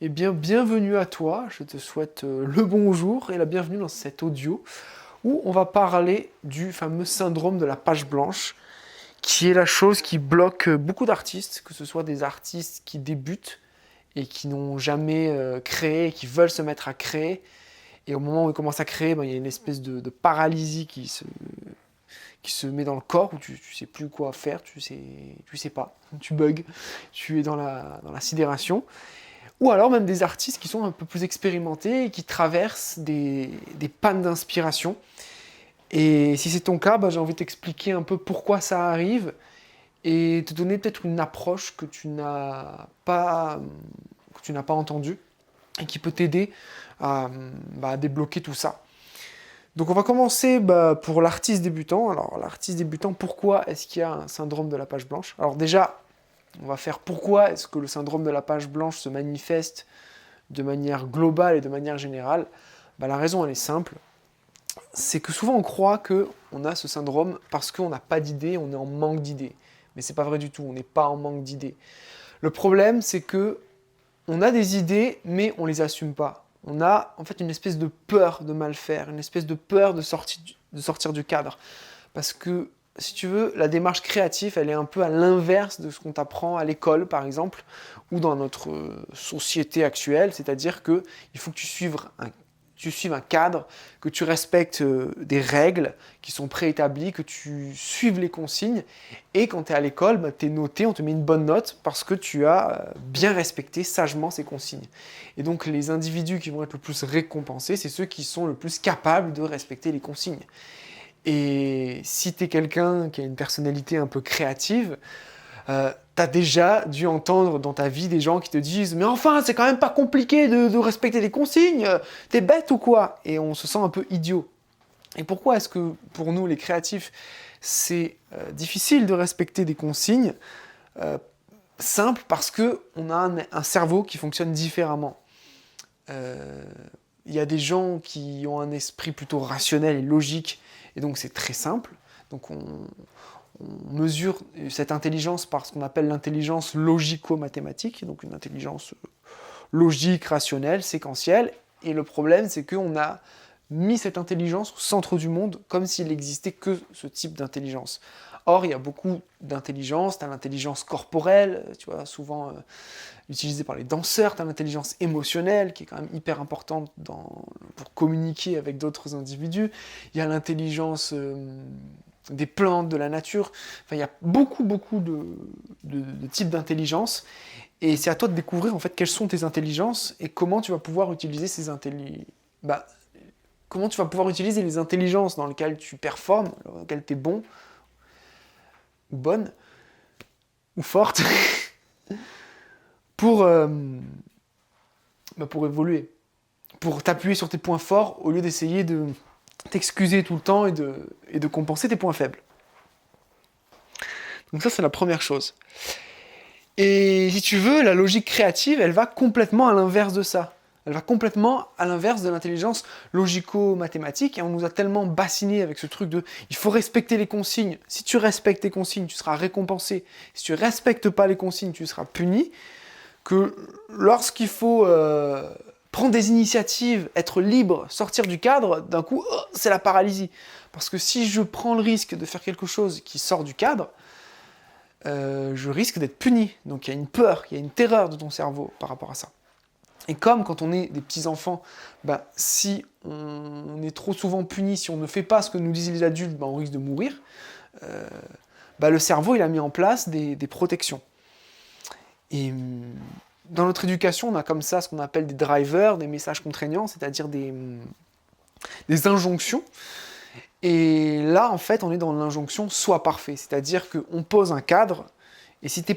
Eh bien, bienvenue à toi, je te souhaite le bonjour et la bienvenue dans cet audio où on va parler du fameux syndrome de la page blanche, qui est la chose qui bloque beaucoup d'artistes, que ce soit des artistes qui débutent et qui n'ont jamais créé, qui veulent se mettre à créer, et au moment où ils commencent à créer, ben, il y a une espèce de paralysie qui se met dans le corps, où tu sais plus quoi faire, tu sais pas, tu bugs, tu es dans la sidération. Ou alors même des artistes qui sont un peu plus expérimentés et qui traversent des pannes d'inspiration. Et si c'est ton cas, bah, j'ai envie de t'expliquer un peu pourquoi ça arrive et te donner peut-être une approche que tu n'as pas entendue et qui peut t'aider à débloquer tout ça. Donc on va commencer pour l'artiste débutant. Alors l'artiste débutant, pourquoi est-ce qu'il y a un syndrome de la page blanche? Alors déjà, on va faire pourquoi est-ce que le syndrome de la page blanche se manifeste de manière globale et de manière générale. La raison, elle est simple. C'est que souvent, on croit qu'on a ce syndrome parce qu'on n'a pas d'idées, on est en manque d'idées. Mais c'est pas vrai du tout, on n'est pas en manque d'idées. Le problème, c'est que on a des idées, mais on les assume pas. On a en fait une espèce de peur de mal faire, une espèce de peur de sortir du cadre. Parce que, si tu veux, la démarche créative, elle est un peu à l'inverse de ce qu'on t'apprend à l'école, par exemple, ou dans notre société actuelle, c'est-à-dire que il faut que tu suives un cadre, que tu respectes des règles qui sont préétablies, que tu suives les consignes, et quand tu es à l'école, tu es noté, on te met une bonne note parce que tu as bien respecté sagement ces consignes. Et donc les individus qui vont être le plus récompensés, c'est ceux qui sont le plus capables de respecter les consignes. Et si tu es quelqu'un qui a une personnalité un peu créative, t'as déjà dû entendre dans ta vie des gens qui te disent « Mais enfin, c'est quand même pas compliqué de respecter les consignes, t'es bête ou quoi ?» Et on se sent un peu idiot. Et pourquoi est-ce que pour nous, les créatifs, c'est difficile de respecter des consignes simples? Parce qu'on a un cerveau qui fonctionne différemment. Il y a des gens qui ont un esprit plutôt rationnel et logique, et donc c'est très simple. Donc on mesure cette intelligence par ce qu'on appelle l'intelligence logico-mathématique, donc une intelligence logique, rationnelle, séquentielle. Et le problème, c'est qu'on a mis cette intelligence au centre du monde, comme s'il n'existait que ce type d'intelligence. Or, il y a beaucoup d'intelligence, tu as l'intelligence corporelle, tu vois, souvent utilisée par les danseurs, tu as l'intelligence émotionnelle, qui est quand même hyper importante pour communiquer avec d'autres individus, il y a l'intelligence des plantes, de la nature, enfin, il y a beaucoup, beaucoup de types d'intelligence, et c'est à toi de découvrir en fait quelles sont tes intelligences et comment tu vas pouvoir utiliser comment tu vas pouvoir utiliser les intelligences dans lesquelles tu performes, dans lesquelles tu es bon, ou bonne, ou forte, pour, pour évoluer, pour t'appuyer sur tes points forts au lieu d'essayer de t'excuser tout le temps et de compenser tes points faibles. Donc ça, c'est la première chose. Et si tu veux, la logique créative, elle va complètement à l'inverse de ça. Elle va complètement à l'inverse de l'intelligence logico-mathématique, et on nous a tellement bassiné avec ce truc de il faut respecter les consignes. Si tu respectes les consignes, tu seras récompensé. Si tu respectes pas les consignes, tu seras puni. Que lorsqu'il faut prendre des initiatives, être libre, sortir du cadre, d'un coup, c'est la paralysie. Parce que si je prends le risque de faire quelque chose qui sort du cadre, je risque d'être puni. Donc il y a une peur, il y a une terreur de ton cerveau par rapport à ça. Et comme quand on est des petits-enfants, si on est trop souvent puni, si on ne fait pas ce que nous disent les adultes, on risque de mourir, le cerveau il a mis en place des protections. Et dans notre éducation, on a comme ça ce qu'on appelle des drivers, des messages contraignants, c'est-à-dire des injonctions. Et là, en fait, on est dans l'injonction « sois parfait », c'est-à-dire qu'on pose un cadre, et si tu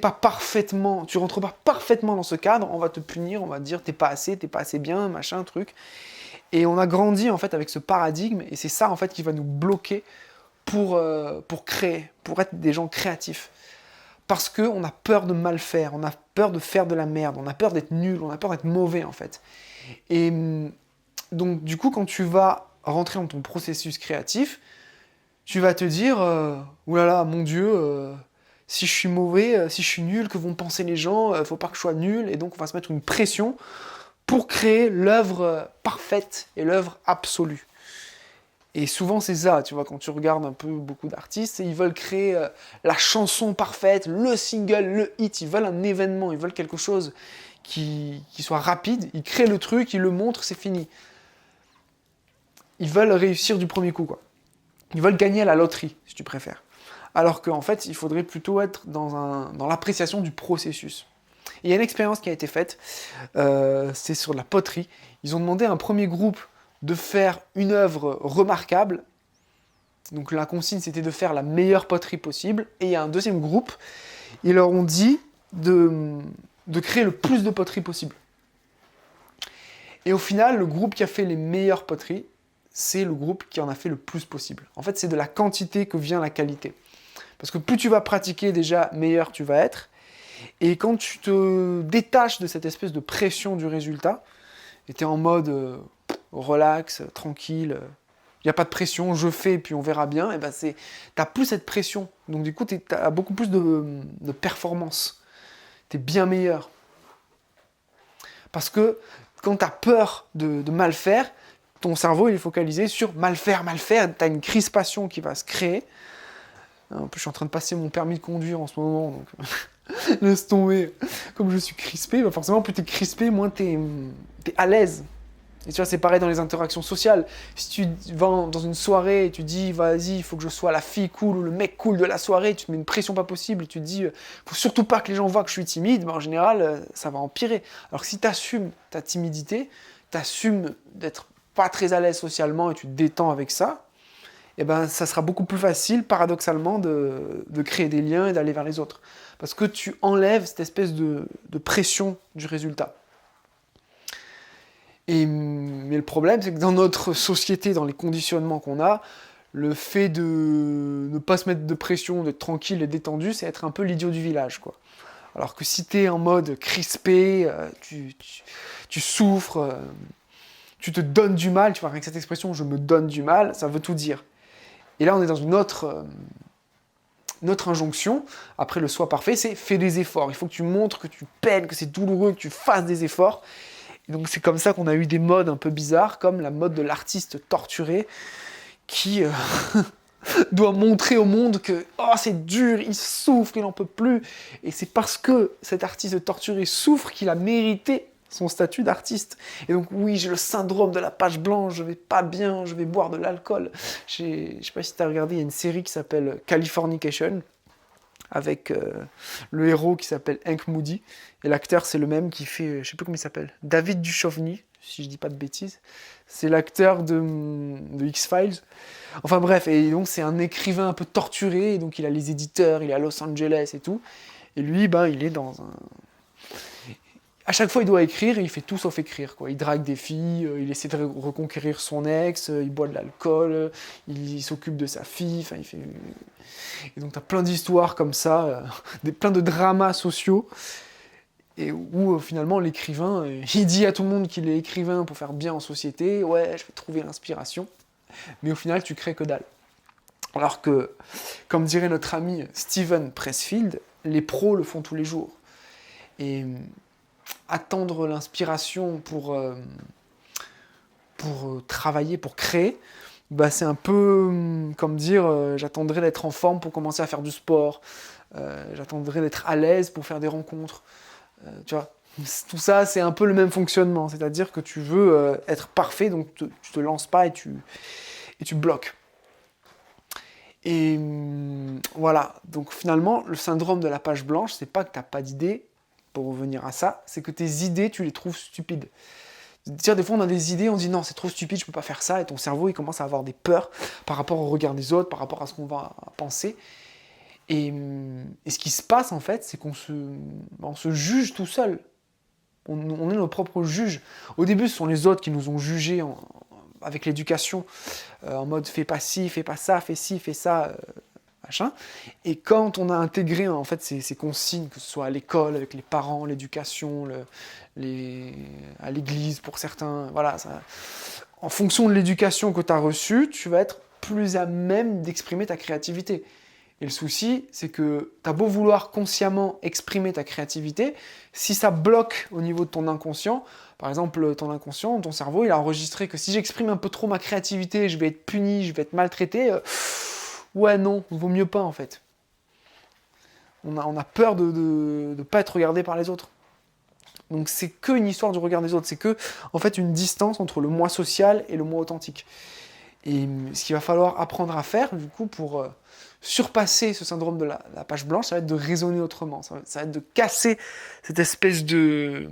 rentres pas parfaitement dans ce cadre, on va te punir, on va te dire t'es pas assez bien, machin, truc. Et on a grandi en fait avec ce paradigme, et c'est ça en fait qui va nous bloquer pour créer, pour être des gens créatifs. Parce qu'on a peur de mal faire, on a peur de faire de la merde, on a peur d'être nul, on a peur d'être mauvais en fait. Et donc du coup, quand tu vas rentrer dans ton processus créatif, tu vas te dire oulala, mon Dieu, Si je suis mauvais, si je suis nul, que vont penser les gens, faut pas que je sois nul, et donc on va se mettre une pression pour créer l'œuvre parfaite et l'œuvre absolue. Et souvent c'est ça, tu vois, quand tu regardes un peu beaucoup d'artistes, ils veulent créer la chanson parfaite, le single, le hit, ils veulent un événement, ils veulent quelque chose qui soit rapide, ils créent le truc, ils le montrent, c'est fini. Ils veulent réussir du premier coup, quoi. Ils veulent gagner à la loterie, si tu préfères. Alors qu'en fait, il faudrait plutôt être dans l'appréciation du processus. Et il y a une expérience qui a été faite, c'est sur la poterie. Ils ont demandé à un premier groupe de faire une œuvre remarquable. Donc la consigne, c'était de faire la meilleure poterie possible. Et il y a un deuxième groupe, ils leur ont dit de créer le plus de poteries possible. Et au final, le groupe qui a fait les meilleures poteries, c'est le groupe qui en a fait le plus possible. En fait, c'est de la quantité que vient la qualité. Parce que plus tu vas pratiquer, déjà, meilleur tu vas être. Et quand tu te détaches de cette espèce de pression du résultat, et tu es en mode relax, tranquille, il n'y a pas de pression, je fais, puis on verra bien, et ben tu n'as plus cette pression. Donc du coup, tu as beaucoup plus de performance. Tu es bien meilleur. Parce que quand tu as peur de mal faire, ton cerveau il est focalisé sur mal faire, tu as une crispation qui va se créer. En plus, je suis en train de passer mon permis de conduire en ce moment, donc laisse tomber. Comme je suis crispé, bah forcément, plus tu es crispé, moins tu es à l'aise. Et tu vois, c'est pareil dans les interactions sociales. Si tu vas dans une soirée et tu dis, vas-y, il faut que je sois la fille cool ou le mec cool de la soirée, tu te mets une pression pas possible, et tu te dis, faut surtout pas que les gens voient que je suis timide, bah en général, ça va empirer. Alors que si tu assumes ta timidité, tu assumes d'être pas très à l'aise socialement et tu te détends avec ça, et ben ça sera beaucoup plus facile, paradoxalement, de créer des liens et d'aller vers les autres. Parce que tu enlèves cette espèce de pression du résultat. Mais le problème, c'est que dans notre société, dans les conditionnements qu'on a, le fait de ne pas se mettre de pression, d'être tranquille et détendu, c'est être un peu l'idiot du village, quoi. Alors que si t'es en mode crispé, tu souffres, tu te donnes du mal, tu vois, avec cette expression « je me donne du mal », ça veut tout dire. Et là, on est dans une autre injonction, après le soi parfait, c'est « fais des efforts ». Il faut que tu montres que tu peines, que c'est douloureux, que tu fasses des efforts. Et donc c'est comme ça qu'on a eu des modes un peu bizarres, comme la mode de l'artiste torturé, qui doit montrer au monde que oh, c'est dur, il souffre, il n'en peut plus. Et c'est parce que cet artiste torturé souffre qu'il a mérité son statut d'artiste. Et donc oui, j'ai le syndrome de la page blanche, je vais pas bien, je vais boire de l'alcool. Je sais pas si tu as regardé, il y a une série qui s'appelle Californication, avec le héros qui s'appelle Hank Moody, et l'acteur c'est le même qui fait, je sais plus comment il s'appelle, David Duchovny, si je dis pas de bêtises, c'est l'acteur de X-Files. Enfin bref, et donc c'est un écrivain un peu torturé, et donc il a les éditeurs, il est à Los Angeles et tout, et lui, ben, il est dans un... À chaque fois, il doit écrire, et il fait tout sauf écrire, quoi. Il drague des filles, il essaie de reconquérir son ex, il boit de l'alcool, il s'occupe de sa fille, enfin, il fait... Et donc, tu as plein d'histoires comme ça, plein de dramas sociaux, et où, finalement, l'écrivain, il dit à tout le monde qu'il est écrivain pour faire bien en société, ouais, je vais trouver l'inspiration, mais au final, tu crées que dalle. Alors que, comme dirait notre ami Steven Pressfield, les pros le font tous les jours. Et attendre l'inspiration pour travailler, pour créer, bah c'est un peu comme dire j'attendrai d'être en forme pour commencer à faire du sport, j'attendrai d'être à l'aise pour faire des rencontres. Tu vois, tout ça c'est un peu le même fonctionnement, c'est-à-dire que tu veux être parfait, donc tu te lances pas et tu bloques. Et voilà, donc finalement le syndrome de la page blanche, c'est pas que t'as pas d'idées, pour revenir à ça, c'est que tes idées, tu les trouves stupides. Des fois, on a des idées, on dit non, c'est trop stupide, je peux pas faire ça, et ton cerveau, il commence à avoir des peurs par rapport au regard des autres, par rapport à ce qu'on va penser. Et ce qui se passe, en fait, c'est qu'on se juge tout seul. On est nos propres juges. Au début, ce sont les autres qui nous ont jugés avec l'éducation, en mode fais pas ci, fais pas ça, fais ci, fais ça. Machin. Et quand on a intégré en fait ces consignes, que ce soit à l'école, avec les parents, l'éducation, à l'église pour certains, voilà, ça, en fonction de l'éducation que tu as reçue, tu vas être plus à même d'exprimer ta créativité. Et le souci, c'est que tu as beau vouloir consciemment exprimer ta créativité, si ça bloque au niveau de ton inconscient, par exemple, ton inconscient, ton cerveau, il a enregistré que si j'exprime un peu trop ma créativité, je vais être puni, je vais être maltraité. Ouais, non, vaut mieux pas en fait. On a peur de ne pas être regardé par les autres. Donc c'est que une histoire du regard des autres, c'est que en fait une distance entre le moi social et le moi authentique. Et ce qu'il va falloir apprendre à faire, du coup, pour surpasser ce syndrome de la page blanche, ça va être de raisonner autrement. Ça va être de casser cette espèce de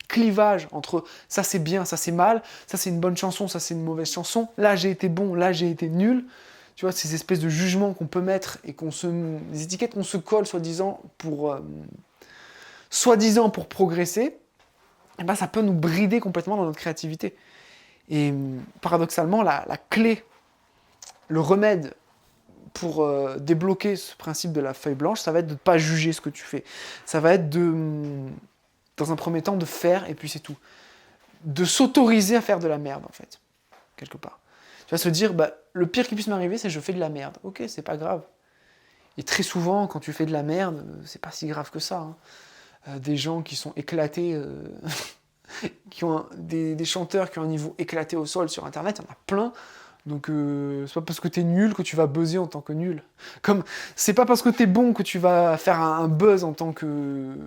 clivage entre ça c'est bien, ça c'est mal, ça c'est une bonne chanson, ça c'est une mauvaise chanson, là j'ai été bon, là j'ai été nul. Tu vois, ces espèces de jugements qu'on peut mettre et des étiquettes qu'on se colle soi-disant pour progresser, et ben ça peut nous brider complètement dans notre créativité. Et paradoxalement, la clé, le remède pour débloquer ce principe de la feuille blanche, ça va être de ne pas juger ce que tu fais. Ça va être dans un premier temps, de faire et puis c'est tout. De s'autoriser à faire de la merde, en fait, quelque part. Tu vas se dire, bah, le pire qui puisse m'arriver, c'est que je fais de la merde. Ok, c'est pas grave. Et très souvent, quand tu fais de la merde, c'est pas si grave que ça. Hein. Des gens qui sont éclatés, qui ont des chanteurs qui ont un niveau éclaté au sol sur Internet, il y en a plein. Donc c'est pas parce que t'es nul que tu vas buzzer en tant que nul. Comme c'est pas parce que t'es bon que tu vas faire un buzz en tant que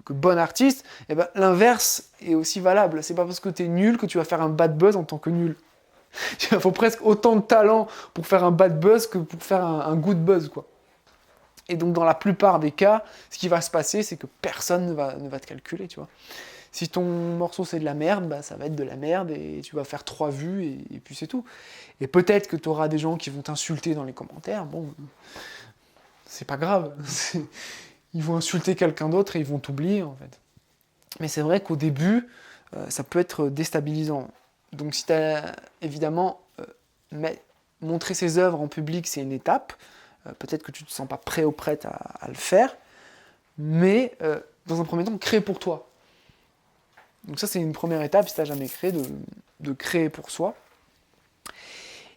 bon artiste, et ben l'inverse est aussi valable. C'est pas parce que t'es nul que tu vas faire un bad buzz en tant que nul. Il faut presque autant de talent pour faire un bad buzz que pour faire un good buzz, quoi. Et donc dans la plupart des cas, ce qui va se passer, c'est que personne ne va te calculer, tu vois. Si ton morceau c'est de la merde, bah, ça va être de la merde et tu vas faire 3 vues et puis c'est tout. Et peut-être que tu auras des gens qui vont t'insulter dans les commentaires, bon, c'est pas grave. Ils vont insulter quelqu'un d'autre et ils vont t'oublier en fait. Mais c'est vrai qu'au début, ça peut être déstabilisant. Donc si tu as évidemment montrer ses œuvres en public, c'est une étape. Peut-être que tu ne te sens pas prêt ou prête à le faire. Mais dans un premier temps, crée pour toi. Donc ça, c'est une première étape, si tu n'as jamais créé, de créer pour soi.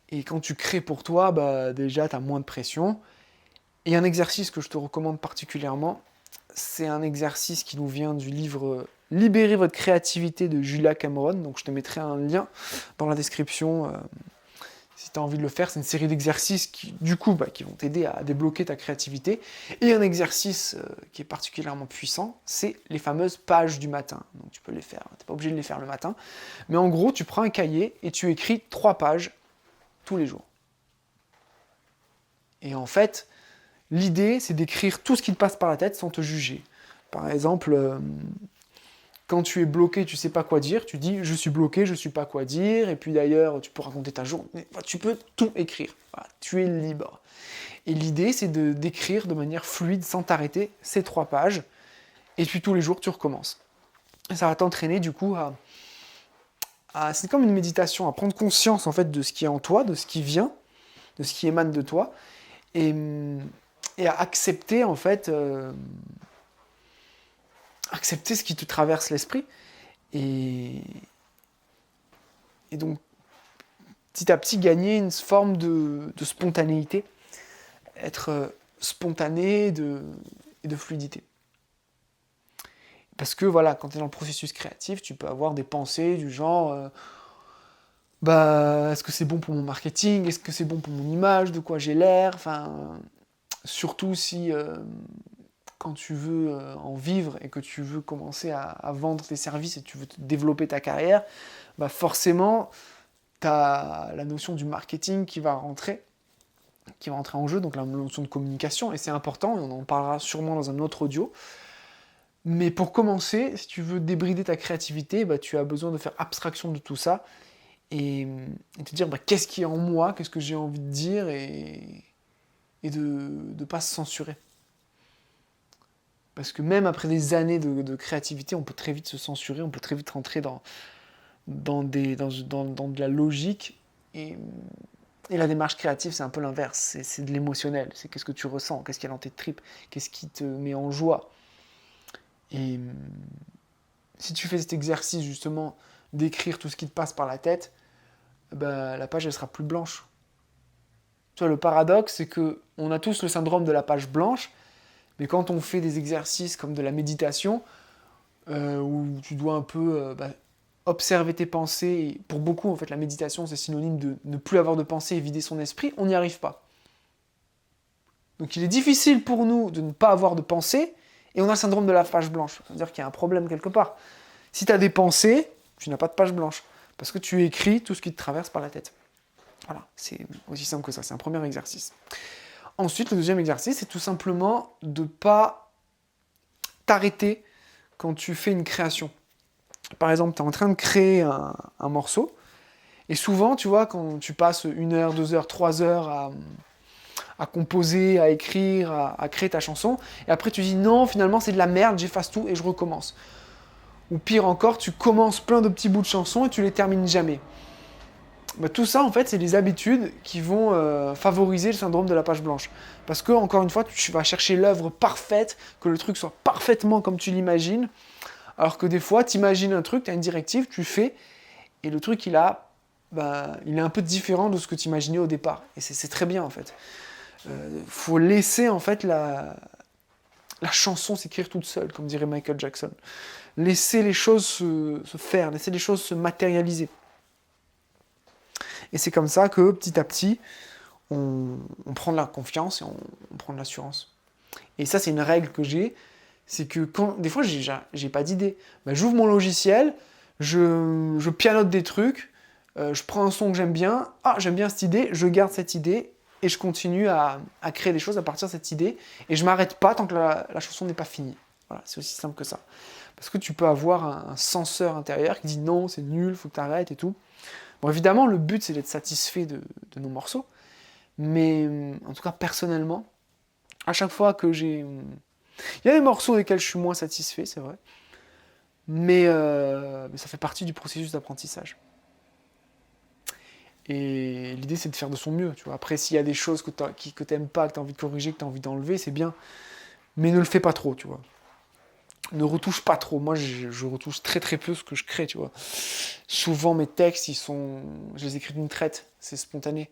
Et quand tu crées pour toi, bah, déjà, tu as moins de pression. Et un exercice que je te recommande particulièrement, c'est un exercice qui nous vient du livre Libérez votre créativité de Julia Cameron. Donc je te mettrai un lien dans la description si tu as envie de le faire. C'est une série d'exercices qui, du coup, qui vont t'aider à débloquer ta créativité. Et un exercice qui est particulièrement puissant, c'est les fameuses pages du matin. Donc tu peux les faire, tu n'es pas obligé de les faire le matin. Mais en gros, tu prends un cahier et tu écris 3 pages tous les jours. Et en fait, l'idée, c'est d'écrire tout ce qui te passe par la tête sans te juger. Par exemple, quand tu es bloqué, tu sais pas quoi dire, tu dis « je suis bloqué, je sais pas quoi dire », et puis d'ailleurs, tu peux raconter ta journée, tu peux tout écrire, voilà, tu es libre. Et l'idée, c'est d'écrire de manière fluide, sans t'arrêter, ces 3 pages, et puis tous les jours, tu recommences. Et ça va t'entraîner, du coup, c'est comme une méditation, à prendre conscience, en fait, de ce qui est en toi, de ce qui vient, de ce qui émane de toi, et à accepter, en fait, accepter ce qui te traverse l'esprit, et donc, petit à petit, gagner une forme de spontanéité, être spontané et de fluidité. Parce que voilà, quand tu es dans le processus créatif, tu peux avoir des pensées du genre est-ce que c'est bon pour mon marketing? Est-ce que c'est bon pour mon image? De quoi j'ai l'air? Enfin, surtout si quand tu veux en vivre et que tu veux commencer à vendre tes services et tu veux développer ta carrière, forcément, tu as la notion du marketing qui va rentrer en jeu, donc la notion de communication, et c'est important, et on en parlera sûrement dans un autre audio. Mais pour commencer, si tu veux débrider ta créativité, tu as besoin de faire abstraction de tout ça, et te dire qu'est-ce qui est en moi, qu'est-ce que j'ai envie de dire, et de ne pas se censurer. Parce que même après des années de créativité, on peut très vite se censurer, on peut très vite rentrer dans de la logique, et la démarche créative, c'est un peu l'inverse, c'est de l'émotionnel, c'est qu'est-ce que tu ressens, qu'est-ce qu'il y a dans tes tripes, qu'est-ce qui te met en joie. Et si tu fais cet exercice justement d'écrire tout ce qui te passe par la tête, la page elle sera plus blanche. Tu vois, le paradoxe, c'est que on a tous le syndrome de la page blanche, mais quand on fait des exercices comme de la méditation, où tu dois un peu observer tes pensées, et pour beaucoup, en fait, la méditation, c'est synonyme de ne plus avoir de pensées et vider son esprit, on n'y arrive pas. Donc il est difficile pour nous de ne pas avoir de pensées, et on a le syndrome de la page blanche. Ça veut dire qu'il y a un problème quelque part. Si tu as des pensées, tu n'as pas de page blanche, parce que tu écris tout ce qui te traverse par la tête. Voilà, c'est aussi simple que ça, c'est un premier exercice. Ensuite, le deuxième exercice, c'est tout simplement de ne pas t'arrêter quand tu fais une création. Par exemple, tu es en train de créer un morceau, et souvent, tu vois, quand tu passes 1 heure, 2 heures, 3 heures à composer, à écrire, à créer ta chanson, et après tu dis non, finalement c'est de la merde, j'efface tout et je recommence. Ou pire encore, tu commences plein de petits bouts de chansons et tu les termines jamais. Bah, tout ça, en fait, c'est des habitudes qui vont favoriser le syndrome de la page blanche. Parce que, encore une fois, tu vas chercher l'œuvre parfaite, que le truc soit parfaitement comme tu l'imagines, alors que des fois, tu imagines un truc, tu as une directive, tu fais, et le truc, il est un peu différent de ce que tu imaginais au départ. Et c'est très bien, en fait. Faut laisser, en fait, la chanson s'écrire toute seule, comme dirait Michael Jackson. Laisser les choses se faire, laisser les choses se matérialiser. Et c'est comme ça que, petit à petit, on prend de la confiance et on prend de l'assurance. Et ça, c'est une règle que j'ai, c'est que quand des fois, j'ai pas d'idée. Ben, j'ouvre mon logiciel, je pianote des trucs, je prends un son que j'aime bien, j'aime bien cette idée, je garde cette idée, et je continue à créer des choses à partir de cette idée, et je m'arrête pas tant que la chanson n'est pas finie. Voilà, c'est aussi simple que ça. Parce que tu peux avoir un censeur intérieur qui dit non, c'est nul, faut que tu arrêtes et tout. Bon, évidemment, le but, c'est d'être satisfait de nos morceaux, mais en tout cas, personnellement, à chaque fois que j'ai... Il y a des morceaux desquels je suis moins satisfait, c'est vrai, mais ça fait partie du processus d'apprentissage. Et l'idée, c'est de faire de son mieux. Tu vois. Après, s'il y a des choses que tu n'aimes pas, que tu as envie de corriger, que tu as envie d'enlever, c'est bien. Mais ne le fais pas trop, tu vois. Ne retouche pas trop. Moi, je retouche très très peu ce que je crée, tu vois. Souvent, mes textes, je les écris d'une traite. C'est spontané.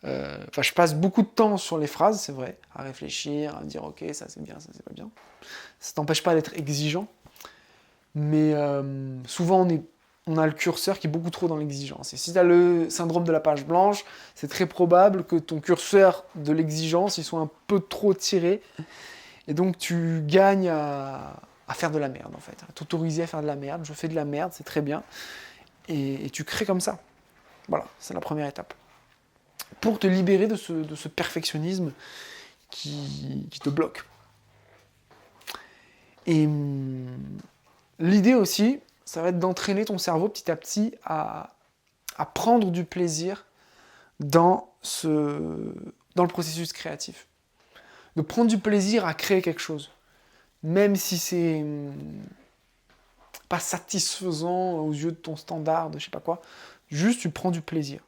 Je passe beaucoup de temps sur les phrases, c'est vrai, à réfléchir, à me dire, ok, ça c'est bien, ça c'est pas bien. Ça t'empêche pas d'être exigeant. Mais souvent, on a le curseur qui est beaucoup trop dans l'exigence. Et si tu as le syndrome de la page blanche, c'est très probable que ton curseur de l'exigence il soit un peu trop tiré. Et donc tu gagnes à faire de la merde, en fait. À t'autoriser à faire de la merde. Je fais de la merde, c'est très bien. Et tu crées comme ça. Voilà, c'est la première étape. Pour te libérer de ce perfectionnisme qui te bloque. Et l'idée aussi, ça va être d'entraîner ton cerveau petit à petit à prendre du plaisir dans le processus créatif. De prendre du plaisir à créer quelque chose. Même si c'est pas satisfaisant aux yeux de ton standard, de je sais pas quoi. Juste, tu prends du plaisir.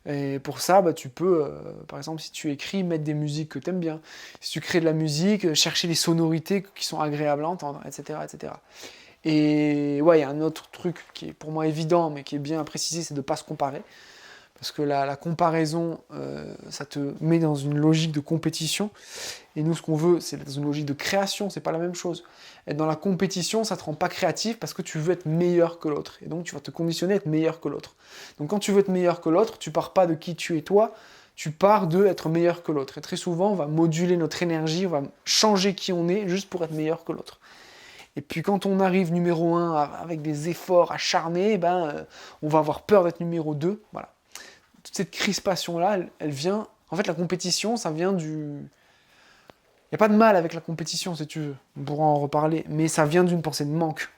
Et pour ça, tu peux, par exemple, si tu écris, mettre des musiques que tu aimes bien. Si tu crées de la musique, chercher les sonorités qui sont agréables à entendre, etc. etc. Et ouais, il y a un autre truc qui est pour moi évident, mais qui est bien à préciser, c'est de ne pas se comparer. Parce que la comparaison, ça te met dans une logique de compétition. Et nous, ce qu'on veut, c'est être dans une logique de création, c'est pas la même chose. Être dans la compétition, ça te rend pas créatif parce que tu veux être meilleur que l'autre. Et donc, tu vas te conditionner à être meilleur que l'autre. Donc, quand tu veux être meilleur que l'autre, tu pars pas de qui tu es toi, tu pars de être meilleur que l'autre. Et très souvent, on va moduler notre énergie, on va changer qui on est juste pour être meilleur que l'autre. Et puis quand on arrive numéro 1 avec des efforts acharnés, on va avoir peur d'être numéro 2. Voilà. Toute cette crispation-là, elle vient... En fait, la compétition, ça vient du... Il n'y a pas de mal avec la compétition, si tu veux. On pourra en reparler. Mais ça vient d'une pensée de manque.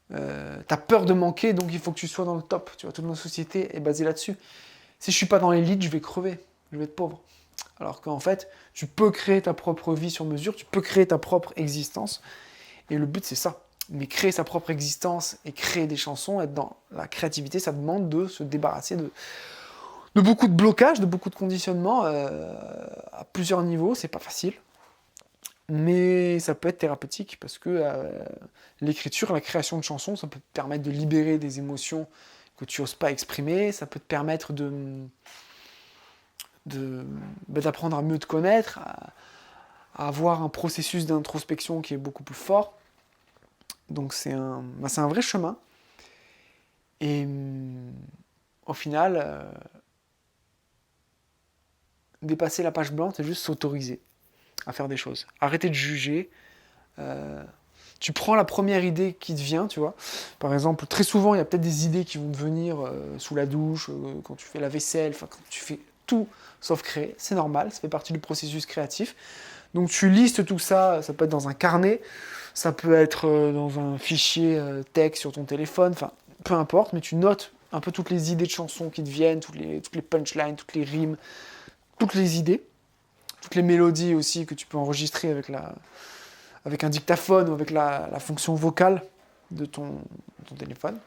T'as peur de manquer, donc il faut que tu sois dans le top. Tu vois, toute notre société est basée là-dessus. Si je suis pas dans l'élite, je vais crever. Je vais être pauvre. Alors qu'en fait, tu peux créer ta propre vie sur mesure, tu peux créer ta propre existence. Et le but, c'est ça. Mais créer sa propre existence et créer des chansons, être dans la créativité, ça demande de se débarrasser de beaucoup de blocages, de beaucoup de conditionnements à plusieurs niveaux. C'est pas facile. Mais ça peut être thérapeutique parce que l'écriture, la création de chansons, ça peut te permettre de libérer des émotions que tu n'oses pas exprimer. Ça peut te permettre de d'apprendre à mieux te connaître, à avoir un processus d'introspection qui est beaucoup plus fort. Donc c'est un vrai chemin. Et au final, dépasser la page blanche, c'est juste s'autoriser à faire des choses. Arrêter de juger. Tu prends la première idée qui te vient, tu vois. Par exemple, très souvent, il y a peut-être des idées qui vont te venir sous la douche, quand tu fais la vaisselle, quand tu fais tout sauf créer. C'est normal, ça fait partie du processus créatif. Donc tu listes tout ça, ça peut être dans un carnet, ça peut être dans un fichier texte sur ton téléphone, enfin, peu importe, mais tu notes un peu toutes les idées de chansons qui te viennent, toutes les punchlines, toutes les rimes, toutes les idées, toutes les mélodies aussi que tu peux enregistrer avec un dictaphone ou avec la fonction vocale de ton téléphone.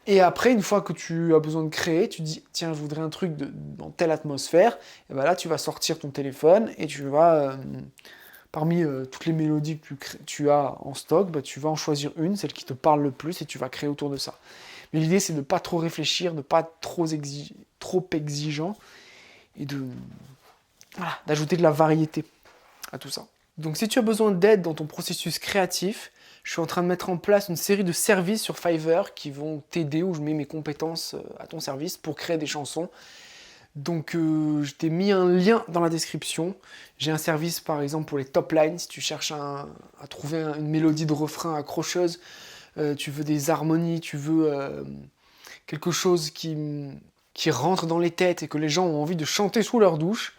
Et après, une fois que tu as besoin de créer, tu dis, tiens, je voudrais un truc dans telle atmosphère, et ben là, tu vas sortir ton téléphone et tu vas, parmi toutes les mélodies que tu as en stock, bah, tu vas en choisir une, celle qui te parle le plus, et tu vas créer autour de ça. Mais l'idée, c'est de ne pas trop réfléchir, de ne pas être trop exigeant, et d'ajouter de la variété à tout ça. Donc si tu as besoin d'aide dans ton processus créatif, je suis en train de mettre en place une série de services sur Fiverr qui vont t'aider, où je mets mes compétences à ton service pour créer des chansons. Donc je t'ai mis un lien dans la description. J'ai un service par exemple pour les top lines, si tu cherches à trouver une mélodie de refrain accrocheuse, tu veux des harmonies, tu veux quelque chose qui rentre dans les têtes et que les gens ont envie de chanter sous leur douche.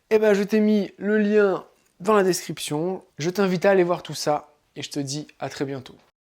Et ben je t'ai mis le lien dans la description. Je t'invite à aller voir tout ça et je te dis à très bientôt.